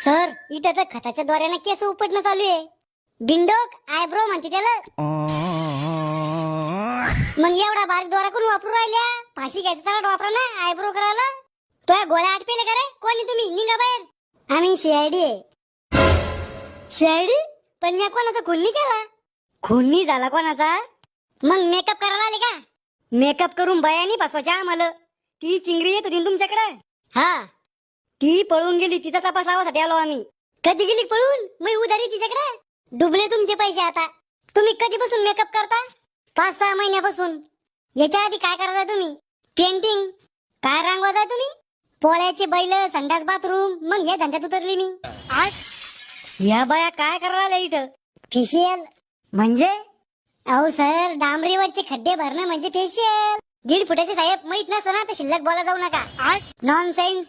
Sir इथं तर खताच्या द्वाऱ्यानं केस उपटणं चालू आहे. बिंडोक आयब्रो म्हणते त्याला. मग एवढा बारीक द्वारा कोण वापरू राहिल्या? फाशी घ्यायचा सगळं वापरा ना आयब्रो करायला. तो गोळ्या आटपेले का रे? कोणी तुम्ही? निघा बाहेर. आम्ही सीआयडी आहे. सीआयडी? पण मी कोणाचा खून नाही केला. खून नाही झाला कोणाचा? मग मेकअप करायला आले का? मेकअप करून बयानी फसवायच्या आम्हाला. ती चिंगरी येत होती तुमच्याकडे. हा, ती पळून गेली. तिचा तपास लावासाठी आलो आम्ही. कधी गेली पळून? मी उधारी तिच्याकडे. डुबले तुमचे पैसे आता. तुम्ही कधीपासून मेकअप करता? 5-6 महिन्यापासून. याच्या आधी काय करता तुम्ही? पेंटिंग. काय रंगवता तुम्ही? पोळ्याचे बैल, संडास, बाथरूम. मग या धंद्यात उतरली मी. या बाया काय करायला इथं? फेशियल म्हणजे? अहो सर, डांबरीवरचे खड्डे भरणं म्हणजे फेशियल. 1.5 फुटाचे साहेब माहित नसतं ना तर शिल्लक बोला जाऊ नका. नॉनसेन्स.